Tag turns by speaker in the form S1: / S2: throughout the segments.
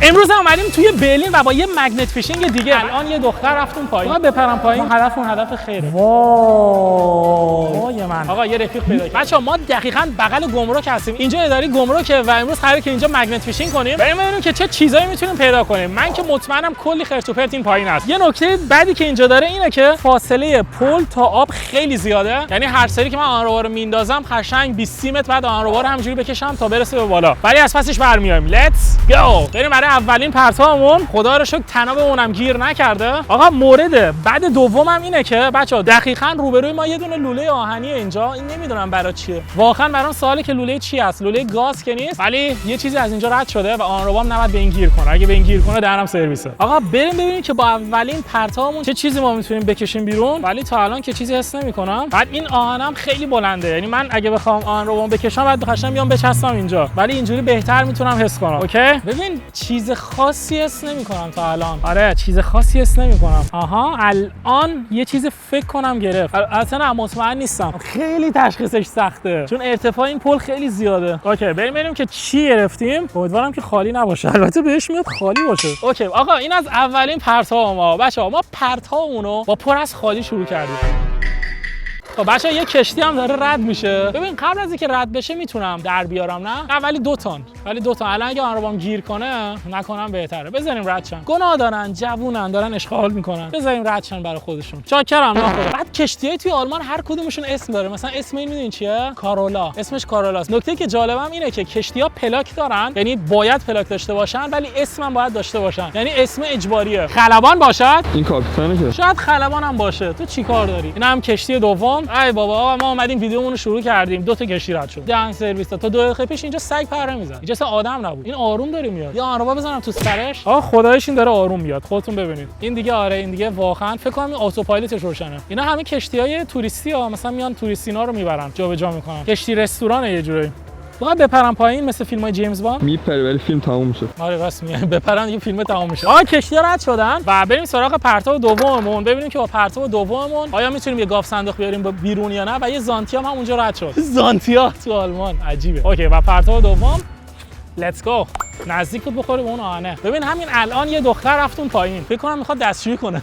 S1: امروز هم اومدیم توی برلین و با یه مگنت فیشینگ دیگه. الان یه دختر رفتون پایین. ما بپرم پایین. هدفمون هدف خیره. وای من. آقا یه رفیق پیدا کردیم. بچه‌ها ما دقیقاً بغل گمرک هستیم. اینجا اداره گمرکه و امروز قراره که اینجا مگنت فیشینگ کنیم. بریم ببینیم که چه چیزایی میتونیم پیدا کنیم. من که مطمئنم کلی خرت و پرت این پایین هست. یه نکته بعدی که اینجا داره اینه که فاصله پل تا آب خیلی زیاده. یعنی هر سری که من آنروبا رو میندازم قشنگ 20 متر بعد آنروبا رو همینجوری بکشم تا برسه به بالا. ولی از پسش برمیایم. لیتس گو. بریم برای اولین پرتابمون. خدا رو شکر تنابمون هم گیر نکرده. آقا مورد بعد دومم اینه که بچه‌ها دقیقاً روبروی ما یه دونه لوله آهنیه اینجا. این نمیدونم برای چیه. واقعا برام سواله که لوله چی است. لوله گاز که نیست، ولی یه چیزی از اینجا رد شده و آنروبام نباید به این گیر کنه. اگه به این گیر کنه درم سرویسه. آقا بریم ببینیم که با اولین پرتابمون چه چیزی ما میتونیم بکشیم بیرون. ولی تا الان که چیزی حس نمی‌کنم. بعد این آهنم خیلی بلنده. یعنی من اگه بخوام آنروبام بکشم بعد بخشم بیام بچستم اینجا. ولی اینجوری بهتر میتونم حس کنم. اوکی؟ ببین چیز خاصی حس نمی‌کنم تا الان. آره چیز خاصی حس نمی‌کنم. آها الان یه چیز فکر کنم گرفت. البته مطمئن نیستم. خیلی تشخیصش سخته. چون ارتفاع این پل خیلی زیاده. اوکی بریم که چی گرفتیم. امیدوارم که خالی نباشه. البته بهش میاد خالی باشه. اوکی آقا این از اولین پرتاب ما. بچه‌ها ما پرتابمون رو با پر از خالی شروع کردیم. خب بچه‌ها یه کشتی هم داره رد میشه. ببین قبل از اینکه رد بشه میتونم در بیارم نه ولی 2 تن. الان اگه آنروبام گیر کنه نکنم بهتره. بذاریم رد شن. گناه دارن، جوونن، دارن اشغال میکنن. بذاریم رد شن برای خودشون. چاکرم ناخدا. بعد کشتیای توی آلمان هر کدومشون اسم داره. مثلا اسم این میدونین چیه؟ کارولا. اسمش کارولاست. نکته که جالبم اینه که کشتی‌ها پلاک دارن، یعنی باید پلاک داشته باشن ولی اسمم باید داشته باشن. یعنی اسم اجباریه. خلبان باشد؟ این کاپیتانه که. شاید خلبان هم باشه. تو چیکار داری؟ اینا هم کشتی دوم. ای بابا ما اومدیم ویدیومون رو شروع کردیم 2 تا کشتی رد شد. دهن سرویس تا 2 دقیقه پیش اینجا سگ پره میزنه. اینجا اصلا آدم نبود. این آروم داره میاد. یا آنروبا بزنم تو سرش. آقا خداییش این داره آروم میاد. خودتون ببینید. این دیگه آره این دیگه واقعا فکر کنم این اتوپایلوتش روشنه. اینا همه کشتیای توریستی ها مثلا میان توریستینا رو میبرن جابجا میکنن. کشتی رستوران یه جوری. باید بپرم پایین مثل فیلم‌های جیمز باند
S2: میپره ولی فیلم تموم میشه.
S1: آره راست میگه بپرن یه فیلم تموم میشه. آقا کشتی‌ها رد شدن و بریم سراغ پرتاب دوممون ببینیم که با پرتاب دوممون آیا میتونیم یه گاف صندوق بیاریم بیرون یا نه و یه زانتیا هم اونجا رد شد. زانتیا تو آلمان عجیبه. اوکی و پرتاب دوم لیتس گو. نزدیک بود بخوره به اون آهنه. ببین همین الان یه دختر رفتون پایین. فکر کنم میخواد دستشویی کنه.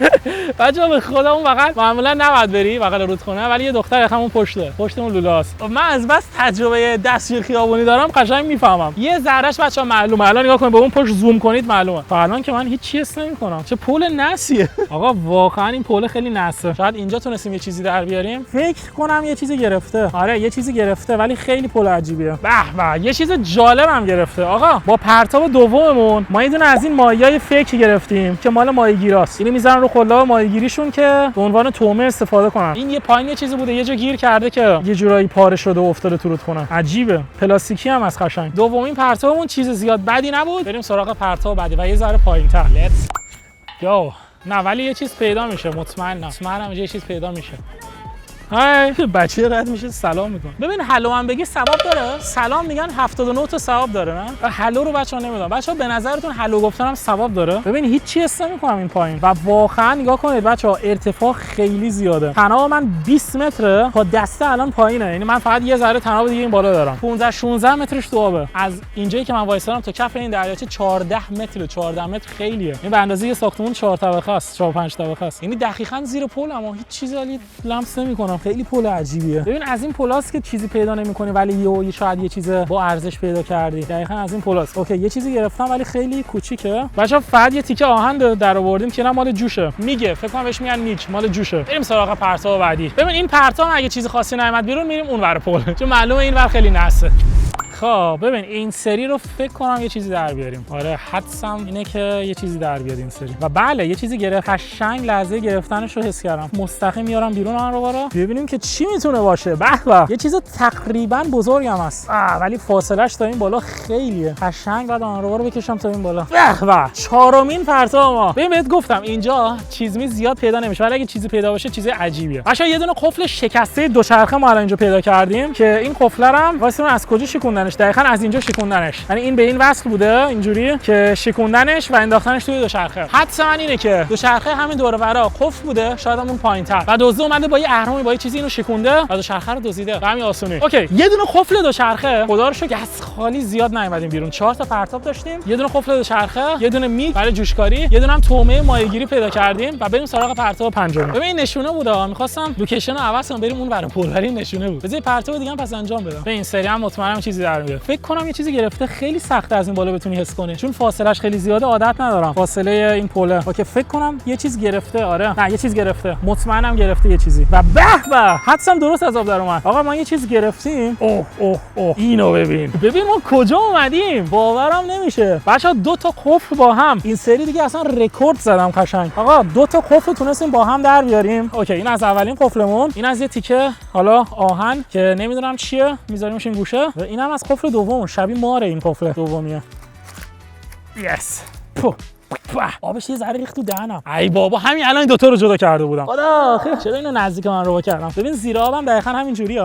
S1: بچه‌ها به خدا اون بغل معمولا نباید بری بغل رودخونه ولی یه دختر همون پشت اون لولاست. من از بس تجربه دستشویی خیابونی دارم قشنگ میفهمم. یه ذرهش بچه‌ها معلومه. الان نگاه کنید به اون پشت زوم کنید معلومه. تا الان که من هیچ چیزی حس نمی‌کنم. چه پل نسیه. آقا واقعا این پل خیلی نسه. شاید اینجا تونستیم یه چیزی در بیاریم. فکر کنم یه چیزی گرفته. آره یه چیزی گرفته ولی خیلی پل عجیبیه. به به یه چیز جالبم گرفته. آقا با پرتاب دوممون ما یه دونه از این ماهیای فیک گرفتیم که مال ماهیگیراست. اینو میذارن رو قلاب ماهیگیریشون که به عنوان تومه استفاده کنن. این یه پایین یه چیزی بوده یه جا گیر کرده که یه جورایی پاره شده و افتاده تو رودخونه. عجیبه. پلاستیکی هم از قشنگ. دومین پرتابمون چیز زیاد بدی نبود. بریم سراغ پرتاب بعدی و یه ذره پایین‌تر. لیتس گو. نه ولی یه چیز پیدا میشه مطمئنم یه چیز پیدا میشه. های بچه رد میشه سلام میکنه. ببین هلو هم بگی ثواب داره. سلام میگن 79 تا ثواب داره نه. هلو رو بچه‌ها نمیدونم. بچه‌ها به نظرتون هلو گفتن هم ثواب داره؟ ببین هیچ چی حس نمی‌کنم این پایین و واقعا نگاه کنید بچه‌ها ارتفاع خیلی زیاده. تناب من 20 متره تا دسته الان پایینه. یعنی من فقط یه ذره تناب دیگه این بالا دارم. 15 16 مترش تو آبه. از اینجایی که من وایسادم تا کف این دریاچه 14 متر. 14 متر خیلیه. این به اندازه یه ساختمون 4 طبقه است، 4 5 طبقه است. یعنی دقیقاً زیر پل اما هیچ چیزی ولی لمس نمی‌کنم. خیلی پل عجیبیه. ببین از این پلاست که چیزی پیدا نمی‌کنی ولی یهو شاید یه چیز با ارزش پیدا کردی. دقیقاً از این پلاست. اوکی یه چیزی گرفتم ولی خیلی کوچیکه. بچه‌ها فقط یه تیکه آهن در آوردیم که نه مال جوشه. میگه فکر کنم بهش میگن نیک مال جوشه. بریم سراغ پرتاب بعدی. ببین این پرتاب اگه چیز خاصی نیامد بیرون میریم اونور پل. چون معلومه اینور خیلی نسه. خب ببین این سری رو فکر کنم یه چیزی در بیاریم. آره حدسم اینه که یه چیزی در بیاد این سری. و بله یه چیزی گرفت. قشنگ لحظه گرفتنش رو حس کردم. مستقیم میارم بیرون آن رو ببینیم که چی میتونه باشه. به به یه چیز تقریبا بزرگم است. ولی فاصله‌اش تا این بالا خیلیه. قشنگ بعد آن رو بکشم تا این بالا. به به چهارمین پرتاب ما. ببین بهت گفتم اینجا چیزی زیاد پیدا نمیشه ولی اگه چیزی پیدا باشه چیز عجیبیه. باشه یه دونه قفل شکسته دوچرخه ما الان اینجا پیدا کردیم که این قفل رو هم واسه از کجا شکوندن شکوندنش، دقیقاً از اینجا شکوندنش. یعنی این به این وصل بوده اینجوری که شکوندنش و انداختنش توی دوچرخه. حدس من اینه که دوچرخه همین دور و برا قفل بوده، شاید همون پایین‌تر. و دزد اومده با یه اهرامی با یه چیزی اینو شکونده و دوچرخه رو دزدیده. به همین آسونی. اوکی، یه دونه قفل دوچرخه، خدا رو شکر از خالی زیاد نیومدیم بیرون. 4 تا پرتاب داشتیم، یه دونه قفل دوچرخه، یه دونه میگ برای جوشکاری، یه دونه هم تومه ماهیگیری پیدا کردیم و بریم سراغ پرتاب پنجم. ببین نشونه بوده، می‌خواستم لوکیشن رو عوض کنم بریم اون ور پل، ولی نشونه بود. بذار پرتاب دیگه هم پس انجام بدم. به این سری هم مطمئنم چیزی در میاد. فکر کنم یه چیزی گرفته، خیلی سخته از این بالا بتونی حس کنی، چون فاصله‌اش خیلی زیاده، عادت ندارم فاصله این پله. اوکی فکر کنم یه چیز گرفته. آره نه یه چیز گرفته، مطمئنم گرفته یه چیزی. و به به حدسم درست از آب در اومد. آقا ما یه چیز گرفتیم. اوه اوه اوه اینو ببین ما کجا اومدیم، باورم نمیشه. بچه‌ها 2 تا قفل با هم این سری دیگه اصلا رکورد زدم قشنگ. آقا 2 تا قفل تونستیم با هم در بیاریم. اوکی این از اولین قفلمون، این از یه تیکه حالا آهن که نمیدونم چیه میذاریمش این گوشه، و اینم از قفل دوم، شبیه ماره این قفل دومیه. یس آبش یه ذره ریخت تو دهنم. ای بابا همین الان این دوتا رو جدا کرده بودم. خدا خیر چرا اینو نزدیک من رو کردم. ببین زیر آبم دقیقاً همین جوریه.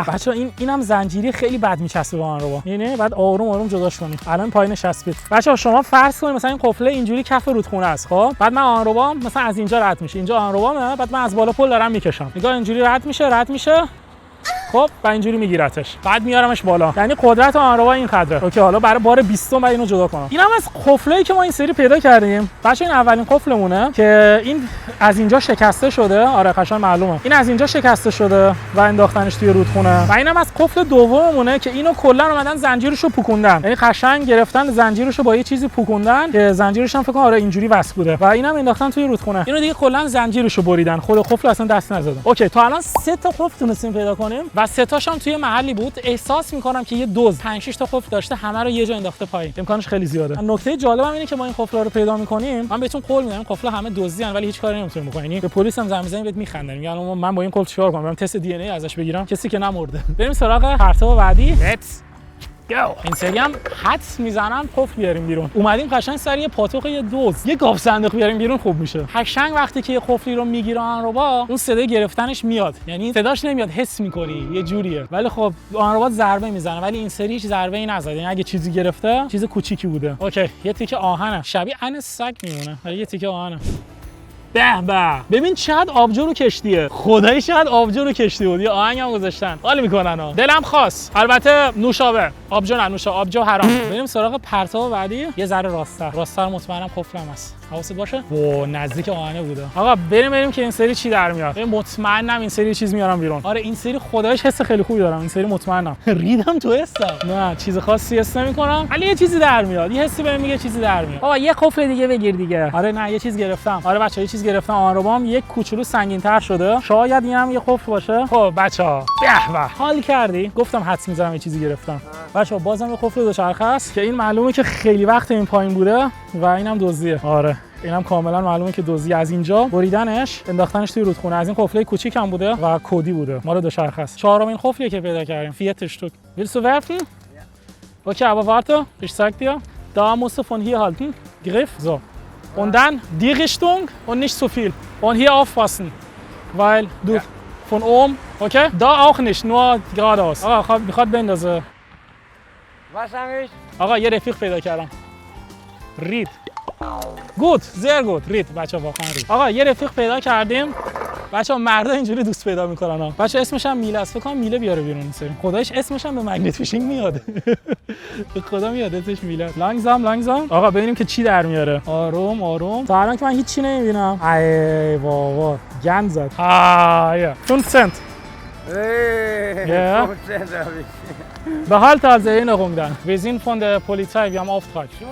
S1: بچه‌ها اینم زنجیری خیلی بد میچسبه به من رو. یعنی بعد آروم آروم جداش کنید. الان پایین چسبید. بچه‌ها شما فرض کنید مثلا این قفله اینجوری کف رودخونه است. خب بعد من آنروبام مثلا از اینجا رد میشه، اینجا آنروبامه، بعد من از بالا پل دارم میکشم. نگاه اینجوری رد میشه خب و اینجوری میگیرتش، بعد میارمش بالا. یعنی قدرت آنروبا این قدره. اوکی حالا برای بار 20 بعد اینو جدا کنم. اینم از قفلایی که ما این سری پیدا کردیم. بچه این اولین قفلمونه که این از اینجا شکسته شده. آره قشنگ معلومه این از اینجا شکسته شده و انداختنش توی رودخونه. و اینم از قفل دوممونه که اینو کلا اومدن زنجیرشو پوکوندن. یعنی قشنگ گرفتن زنجیرشو با یه چیزی پوکوندن که زنجیرش هم فکر کنم آره اینجوری وصل بوده و اینم انداختن توی رودخونه. اینو دیگه کلا زنجیرشو بریدن، خود قفل اصلا دست نزدن. اوکی تا الان 3 تا قفل تونستیم پیدا کنیم و 3 تاشم توی محلی بود. احساس می‌کنم که یه دوز 5 6 تا قفل داشته، همه رو یه جا انداخته پایین. امکانش خیلی زیاده. نکته جالبم اینه که ما این قفلا رو پیدا می‌کنیم، من بهتون قول میدم قفلا همه دزدیان ولی هیچ کاری نمی‌تونیم بکنیم. به پلیس هم زنگ بزنیم بهت می‌خندن. میگن من با این قفل چیکار کنم؟ برم تست دی ان ای ازش بگیرم، کسی که نمرده. بریم سراغ پرتاب بعدی. Let's go. این سری هم حدس میزنم قفل بیاریم بیرون. اومدیم قشنگ سر یه پاتوق یه دوز، یه گاف صندوق بیاریم بیرون خوب میشه. قشنگ وقتی که یه قفلی رو میگیره آنروبا، اون صدای گرفتنش میاد. یعنی صداش نمیاد، حس میکنی یه جوریه. ولی خب آنروبا ضربه میزنه، ولی این سری هیچ ضربه‌ای نزد. یعنی اگه چیزی گرفته، چیز کوچیکی بوده. اوکی یه تیکه آهنه، شبیه عین سگ میمونه. ولی یه تیکه آهنه. به ببین چقدر آبجو رو کشتیه، خدایی چقدر آبجو رو کشتی بود. یه آهنگ هم گذاشتن، حال میکنن ها. دلم خواست. البته نوشابه، آبجو نه، آبجو حرام. بریم سراغ پرتاب بعدی. یه ذره راست‌تر مطمئنم قفلم هست، حواست باشه. و نزدیک آهنه بوده. آقا بریم که این سری چی در میاد. مطمئنم این سری چیز میارم بیرون. آره این سری خدایش حس خیلی خوبی دارم، این سری مطمئنم. ریدم تو حسم، نه چیز خاصی حس نمی‌کنم ولی یه چیزی در میاد، یه حسی بهم میگه چیزی در میاد. آقا یه قفل دیگه بگیر دیگه. آره نه یه چیز گرفتم. آره بچه‌ها یه چیز گرفتم. آنروبام یک کوچولو سنگین‌تر شده، شاید اینم یه قفل باشه. خب بچه‌ها به حال کردی، گفتم حدس می‌زنم یه چیزی گرفتم. بچه‌ها بازم یه قفل دوچرخه است که این معلومه که خیلی وقت این پایین بوده و اینم دزدیه. آره اینم کاملا معلومه که دزدی. از اینجا بریدنش انداختنش توی رودخونه. از این قفله کوچیک هم بوده و کدی بوده، مال دوچرخه است. چهارمین قفلیه که پیدا کردیم. فیت شتوک. Willst du werfen? Okay, aber warte, ich zeig dir. Da musst du von hier halten. Griff, so. Und dann die Richtung und nicht zu viel. Und hier aufpassen, weil du von oben, okay? Da auch nicht, nur geradeaus. آقا میخواد بندازه.
S2: واسمش.
S1: آقا یه رفیق پیدا کردم. رید. گود، زیر گود. رید بچه‌ها واقعا رید. آقا یه رفیق پیدا کردیم. بچه‌ها مردا اینجوری دوست پیدا میکنن ها. بچه‌ها اسمش هم میله است. فکر کنم میله بیاره بیرون این سری. خدایش اسمش هم به مگنت فیشینگ میاد. به خدا میاد اسمش میله. لانگزام. آقا ببینیم که چی در میاره. آروم. تا الان که من هیچی نمیبینم. ای بابا گند زد. یا 5 cent. Ja.
S2: 5 Cent habe ich.
S1: Behalte als Erinnerung dann. Wir sind von der Polizei, wir haben Auftrag.
S2: So.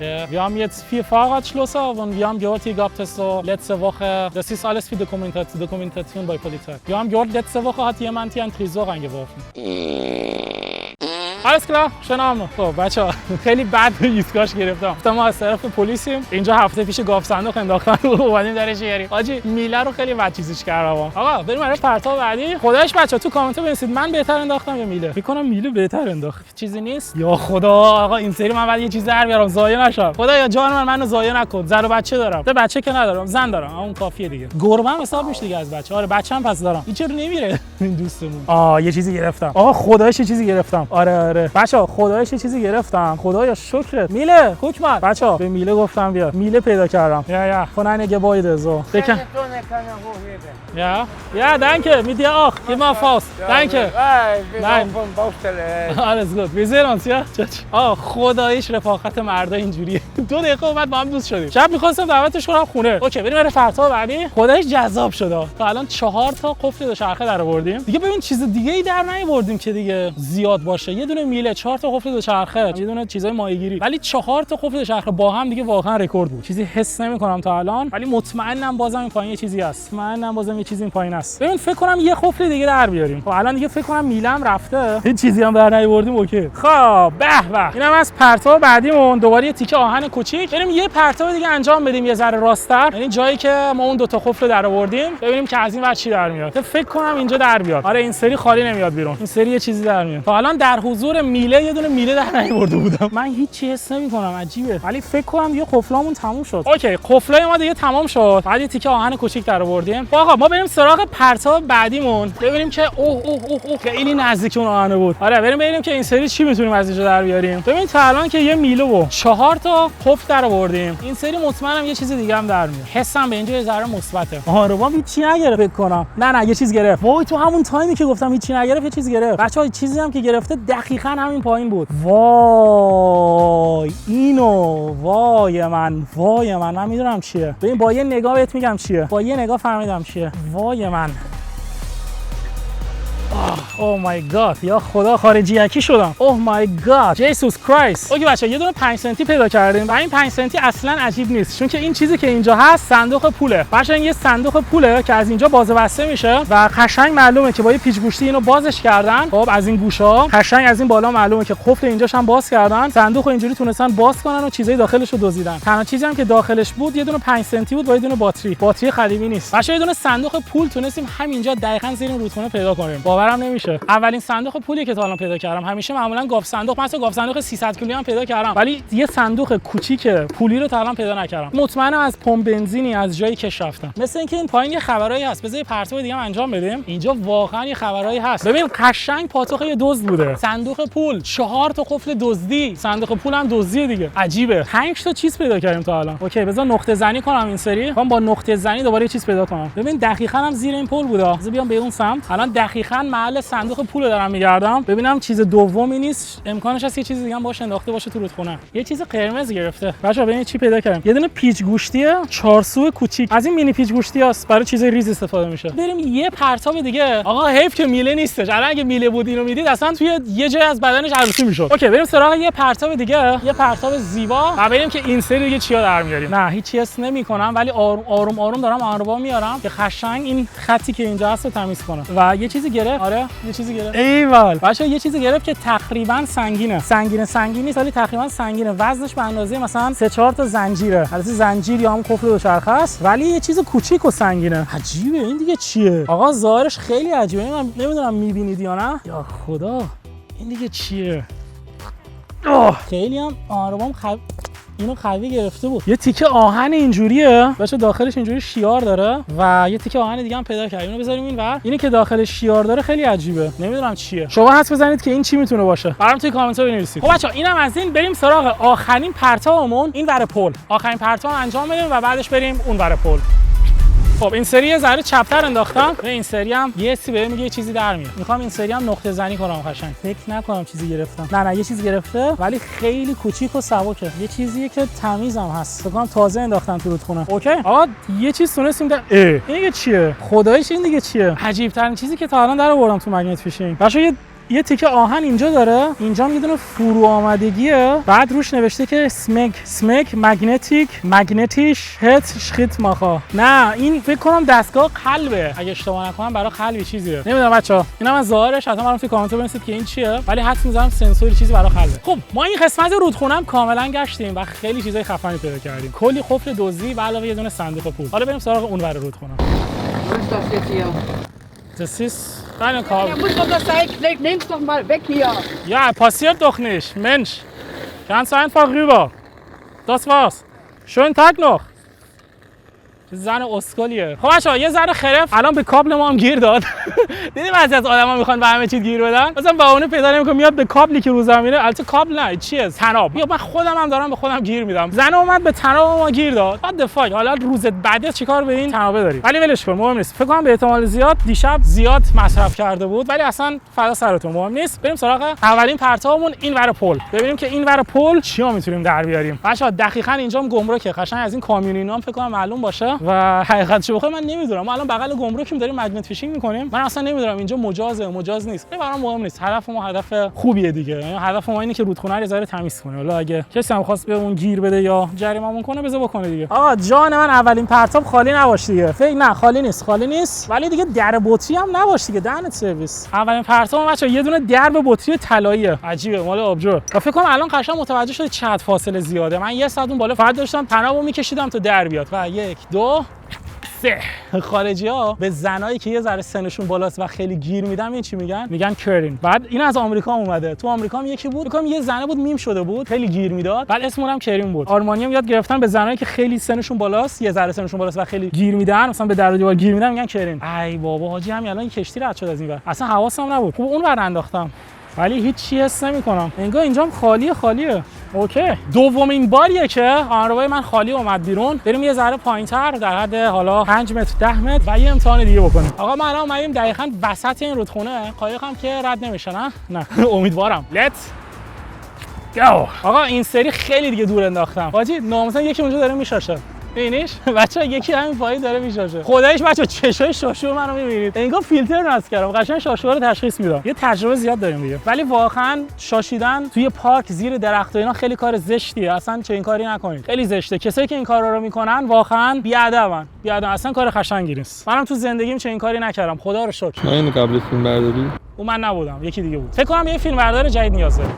S1: Ja, wir haben jetzt 4 Fahrradschlosser und wir haben gehört, hier gab es so letzte Woche, das ist alles für Dokumentation bei Polizei. Wir haben gehört, letzte Woche hat jemand hier einen Tresor reingeworfen. alles klar، شنام. خب بچه‌ها خیلی بد ایستگاهش گرفتم. گفتم ما از طرف پلیسیم. اینجا هفته پیش گاف صندوق انداختن و اومدیم درش بیاریم. حاجی میله رو خیلی بد چیزش کردم. آقا بریم برای پرتاب بعدی. خدایش بچه‌ها تو کامنت بنویسید من بهتر انداختم یا میله. فکر کنم میله بهتر انداخت. چیزی نیست. یا خدا آقا این سری من بعد یه چیز در بیارم ضایع نشم. خدایا جان منو ضایع نکن. زن و بچه دارم. تا بچه که ندارم، زن دارم. اون کافیه دیگه. گربه‌ام حساب میشه دیگه از بچه. آره بچه‌م پس دارم. این چرا نمیره این دوستمون. یه چیزی گرفتم. آقا خدایش یه چیزی گرفتم. آره آره بچا خدایش یه چیزی گرفتم. خدایا شکرت. میله کوکمن. بچا به میله گفتم بیا. میله پیدا کردم. Ja, von einer Gebäude so.
S2: Keine Tonne kann er hochheben.
S1: Ja, danke. Mit dir auch. Gib mal Faust. Danke.
S2: Ich bin
S1: Nein.
S2: auch vom Baustelle.
S1: Alles gut. Wir sehen uns, ja? خداییش رفاقت مردا اینجوریه. 2 دقیقه بعد با هم دوست شدیم. شب می‌خواستم دعوتش کنم خونه. اوکی بریم برای فردا بعدی. خداییش جذاب شد. تا الان 4 تا قفل دوچرخه در آوردیم. دیگه ببین چیز دیگه ای در نیاوردیم که دیگه زیاد باشه. یه دونه میله، 4 تا قفل دوچرخه، یه دونه چیزای ماهیگیری. ولی 4 تا قفل دوچرخه با هم دیگه واقعا رکورد بود. چیزی حس نمی‌کنم تا الان، ولی مطمئنم بازم این پایین یه چیزی هست. مطمئنم بازم یه چیزی این پایین هست. ببین فکر کنم یه قفل دیگه در بیاریم. خب الان دیگه فکر کنم میلم رفته. هیچ چیزی هم در نیاوردیم. اوکی. خب به به. اینم از پرتاب بعدیمون. دوباره یه تیکه آهن کوچیک. بریم یه پرتاب دیگه انجام بدیم یه ذره راست‌تر. یعنی جایی که ما اون 2 تا قفل در آوردیم، ببینیم که از این ور چی در میاد. فکر کنم اینجا در بیاد. آره این سری خالی نمیاد بیرون. این سری یه چیزی در میاد. تا الان در حضور میله یه دونه میله در نیاورده بودم. من هیچی حس نمی‌کنم. عجیبه. ولی فکر کنم دیگه قفلامون تموم شد. اوکی قفلای ما دیگه تمام شد. بعد یه تیکه آهن کوچیک در آوردیم. آقا ما بریم سراغ پرتاب بعدیمون. ببینیم که اوه خیلی نزدیک اون آهن بود. آره بریم ببینیم که این سری چی میتونیم از اینجا در بیاریم. ببین تا الان که یه میله و 4 تا قفل در آوردیم. این سری مطمئنم یه چیز دیگه هم در میاد. حسم به اینجا یه ذره مثبته. آره با هیچی نگرفت فکر کنم. نه یه چیز گرفت. وای تو همون تایمی که گفتم هیچی نگرفت یه چیز گرفت. بچه‌ها چیزی هم که گرفته دقیقاً همین پایین بود. وای اینو وای من میدونم چیه. ببین با یه نگاه بهت میگم چیه. با یه نگاه فهمیدم چیه. وای من اوه مای گاد یا خدا خارجی یکی شدم. اوه مای گاد جیسوس کرایست. اوکی بچا یه دونه 5 سنتی پیدا کردیم و این 5 سنتی اصلا عجیب نیست چون که این چیزی که اینجا هست صندوق پوله. بچا این یه صندوق پوله که از اینجا باز و بسته میشه و قشنگ معلومه که با یه پیچ گوشتی اینو بازش کردن. خب از این گوشا قشنگ از این بالا معلومه که قفل اینجاش هم باز کردن. صندوقو اینجوری تونستن باز کنن و چیزای داخلش رو دزدیدن. تنها چیزی هم که داخلش بود یه دونه 5 سنتی بود با یه دونه باتری قدیمی نیست. بچا یه دونه صندوق پول تونستیم همینجا دقیقاً زیر این رودخونه پیدا کنیم. باورم نمیشه. اولین صندوق پولی که تا الان پیدا کردم. همیشه معمولا گاف صندوق مثلا گاف صندوق 300 کیلویی هم پیدا کردم ولی یه صندوق کوچیک پولی رو تا الان پیدا نکردم. مطمئنم از پمپ بنزینی از جایی کش رفتم. مثل اینکه این پایین یه خبرایی هست. بذار یه پرتاب دیگه هم انجام بدیم. اینجا واقعا یه خبرایی هست. ببین قشنگ پاتوق یه دزد بوده. صندوق پول 4 تا قفل دزدی. صندوق پول هم دزدی دیگه. عجیبه. 5 تا چیز پیدا کردیم تا الان. اوکی بذار نقطه زنی کنم این سری. من با نقطه زنی دوباره یه چیز پیدا کنم. ببین دقیقاً هم زیر این پل بوده. بذار بیام به اون سمت. الان دقیقاً محل صندوق پول دارم میگردم ببینم چیز دومی نیست. امکانش هست یه چیز دیگه هم باشه انداخته باشه تو رودخونه. یه چیز قرمز گرفته. بچه‌ها ببینید چی پیدا کردم. یه دونه پیچ گوشتی 4 سو کوچیک. از این مینی پیچ گوشتیاست برای چیزای ریز استفاده میشه. بریم یه پرتاب دیگه. آقا حیف که میله نیستش. الان اگه میله بود اینو میدید اصلا توی یه جای از بدنش عروسی میشد. اوکی بریم سراغ یه پرتاب دیگه. یه پرتاب زیبا. و بریم که این سری دیگه چیا در میاریم. نه هیچ حس نمی‌کنم ولی آروم دارم آنربا میارم که قشنگ این خطی که اینجا هست رو تمیز کنه. و یه چیزی گرفت. آره یه چیزی گرفت. ایول. بچه‌ها یه چیزی گرفت که تقریبا سنگینه نیست ولی تقریبا سنگینه. وزنش به اندازه مثلا 3-4 تا زنجیره. البته زنجیر یا هم قفل دوچرخه است ولی یه چیز کوچیک و سنگینه. عجیبه. این دیگه چیه؟ آقا ظاهرش خیلی عجیبه. من نمیدونم میبینید یا نه. یا خدا این دیگه چیه؟ خیلی هم آروم اینو قوی گرفته بود. یه تیکه آهن اینجوریه. بچه داخلش اینجوری شیار داره و یه تیکه آهن دیگه هم پیدا کردیم. اینو بذاریم اینور. اینی که داخلش شیار داره خیلی عجیبه. نمیدونم چیه. شما حدس بزنید که این چی میتونه باشه. برام توی کامنت ها بنویسید. خب بچه‌ها اینم از این. بریم سراغ آخرین پرتابمون این ور پل. آخرین پرتاب انجام بدیم و بعدش بریم اون ور پل. خب این سری یه ذره چپتر انداختم. این سری هم یه سی بهم میگه یه چیزی در میاد. میخوام این سری هم نقطه زنی کنم قشنگ. فکر نکنم چیزی گرفتم. نه یه چیز گرفته ولی خیلی کوچیک و سبکه. یه چیزیه که تمیزم هست. فکر کنم تازه انداختم تو رودخونه. اوکی آقا یه چیز تونستیم این دیگه چیه؟ خداییش این دیگه چیه؟ عجیب ترین چیزی که تا الان در آوردم تو مگنت فیشینگ. بچه‌ها یه تیکه آهن اینجا داره. اینجا هم یه دونه فرو آمدگیه. بعد روش نوشته که سمک مگنتیش هت شخیت ماخا. نه این فکر کنم دستگاه قلبه اگه اشتباه نکنم. برای قلبی چیزیه. نمیدونم بچه‌ها. اینم از ظاهرش حتما برام توی کامنت بنویسید که این چیه ولی حدس می‌زنم سنسوری چیزی برای قلبه. خب ما این قسمت رودخونه هم کاملا گشتیم و خیلی چیزای خفنی پیدا کردیم. کلی قفل دزدی و علاوه یه دونه صندوق پول. حالا بریم سراغ اون ور رودخونه. Das ist deine Kabel.
S3: Er muss doch das Seil, nimm's doch mal weg hier.
S1: Ja, passiert doch nicht. Mensch, ganz einfach rüber. Das war's. Schönen Tag noch. زن اسکلیه. خب بچه‌ها یه ذره خرف الان به کابل ما هم گیر داد. دیدی بعضی از آدما میخوان به همه چیز گیر بدن، مثلا بهونه پیدا نمیکنه میاد به کابلی که رو زمینه، البته کابل نه چیه، طناب. یا من خودم هم دارم به خودم گیر میدم. زن اومد به طناب ما گیر داد. بعد دفاع حالا روز بعد چیکار به این طنابه داریم؟ ولی ولش کن، مهم نیست. فکر کنم به احتمال زیاد دیشب زیاد مصرف کرده بود، ولی اصلا فدا سرتون، مهم نیست. بریم سراغ اولین پرتابمون، این ور پل. ببینیم که این ور پل چیا میتونیم در بیاریم. بچه‌ها دقیقاً اینجام گمرکه، قشنگ از این کامیونینام فکر کنم معلوم باشه و حقیقتش بخوام من نمیدونم. ما الان بغل گمرکیم داریم مگنت فیشینگ میکنیم. من اصلا نمیدونم اینجا مجاز نیست. این برام مهم نیست. هدف ما هدف خوبیه دیگه. یعنی هدف ما اینه که رودخونه رو ذره تمیز کنه. حالا اگه کسی هم خواست به اون گیر بده یا جریمه‌مون کنه بذار بکنه دیگه. آقا جان من اولین پرتاب خالی نباش دیگه. فکر نه خالی نیست. ولی دیگه در بطری هم نباش دیگه. دهنت سرویس. اولین پرتاب بچا یه دونه درب بطری طلاییه. عجیبه مال آبجو. فکر کنم الان قشنگ متوجه شد چقدر فاصله زیاده. من یه ساعت اون بالا فقط داشتم طنابو میکشیدم تا در بیاد. و 1 2 3 خارجی‌ها به زنایی که یه ذره سنشون بالاست و خیلی گیر میدن این چی میگن کرین. بعد این از آمریکا اومده. تو آمریکا هم یکی بود، فکر یه زنه بود میم شده بود، خیلی گیر میداد. بعد اسمش هم کرین بود. آلمانی‌ها یاد گرفتن به زنایی که خیلی سنشون بالاست، یه ذره سنشون بالاست و خیلی گیر میدن، مثلا به در و دیوار گیر میدن میگن کرین. ای بابا حاجی هم الان کشتی رد شد از این ور. اصلا حواسم نبود. خوب اون ور انداختم. ولی هیچ چی حس نمی‌کنم. انگار اینجام خالیه. اوکی. دومین باریه که آنروای من خالی اومد بیرون. بریم یه ذره پایین‌تر در حد حالا 5 متر 10 متر و یه امتحان دیگه بکنیم. آقا ما الان اومدیم دقیقاً وسط این رودخونه. قایقم که رد نمیشه نه امیدوارم. Let's go. آقا این سری خیلی دیگه دور انداختم. حاجی ناموسن یکی اونجا داره میشاشه. ببینیش بچا یکی همین پایین داره میشاشه. خداییش بچا چشای شاشو منو میبینید. انگار فیلتر نصب کردم. قشنگ شاشو رو تشخیص میدم. یه تجربه زیاد داریم دیگه. ولی واقعا شاشیدن توی پارک زیر درخت و اینا خیلی کار زشتیه. اصلا چه این کاری نکنید. خیلی زشته. کسایی که این کارا رو میکنن واقعا بیادبن. اصلا کار قشنگی نیست. منم تو زندگیم چه این کاری نکردم. خدا رو شکر.
S4: من اینو قبل فیلم برداری؟
S1: اون من نبودم. یکی دیگه بود. فکر کنم یه فیلم بردار جدید نیاز داره.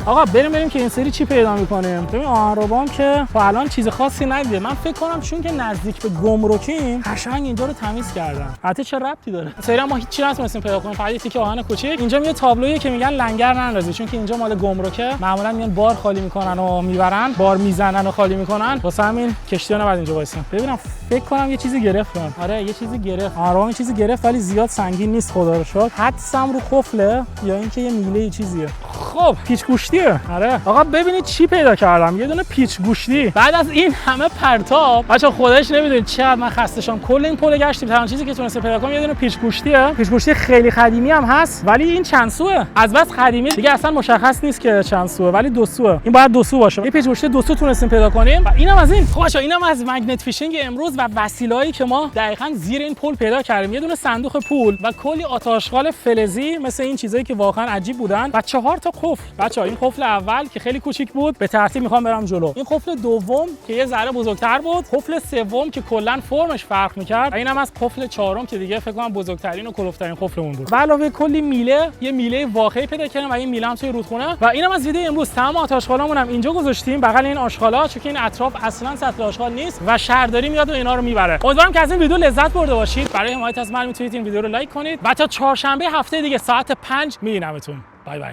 S1: آقا بریم که این سری چی پیدا می‌کنیم. ببین آهنربام که تا الان چیز خاصی ندیده. من فکر کنم چون که نزدیک به گمرکیم قشنگ اینجا رو تمیز کردن. حتی چه ربطی داره؟ سری ما هیچ چیزی نتونستیم پیدا کنیم. فقط یکی که آهن کوچیک. اینجا یه تابلویی که میگن لنگر نندازی، چون که اینجا مال گمرکه. معمولا میان بار خالی میکنن و میبرن، بار میزنن و خالی میکنن. واسه همین کشتی‌ها نباید اینجا وایسن. ببینم فکر کنم یه چیزی گرفتم. آره یه چیزی گرفت. آهنربام چیزی گرفت ولی زیاد سنگین نیست خدا رو شکر. حدسم رو قفله یا اینکه یه میله چیزیه. خب پیچ گوشتیه. آره آقا ببینید چی پیدا کردم. یه دونه پیچ گوشتی. بعد از این همه پرتاب بچا خودش نمیدونید چقدر من خسته شدم. کل این پل گشتیم، تنها چیزی که تونستم پیدا کنم یه دونه پیچ گوشتیه. پیچ گوشتی خیلی قدیمی هم هست ولی این چند سوه. از بس قدیمی دیگه اصلا مشخص نیست که چند سوه، ولی 2 سوه. این باید 2 سو باشه. یه پیچ گوشتی 2 سو تونستیم پیدا کنیم و اینم از این. خب بچا اینم از مگنت فیشینگ امروز و وسیله‌ای که ما دقیقاً زیر این پل پیدا کردیم. یه دونه صندوق پول و کلی آتش‌خال فلزی مثل این چیزایی که واقعا عجیب بودن و 4 تا قفل. بچا این قفل اول که خیلی کوچیک بود به ترتیب میخوام برم جلو. این قفل دوم که یه ذره بزرگتر بود، قفل سوم که کلا فرمش فرق میکرد، و اینم از قفل چهارم که دیگه فکر کنم بزرگترین و کلوفترین قفلمون بود. به علاوه کلی میله، یه میله واقعی پیدا کردم و این میله هم توی رودخونه. و اینم از ویدیو امروز. تمام آتش‌خالامون هم اینجا گذاشتیم بغل این آشغالا، چون که این اطراف اصلا سطل آشغال نیست و شهرداری میاد و اینا رو میبره. امیدوارم که از این ویدیو لذت برده باشید. برای حمایت از من میتونید این ویدیو رو لایک کنید. بچا چهارشنبه هفته دیگه ساعت 5 میبینمتون. بای بای.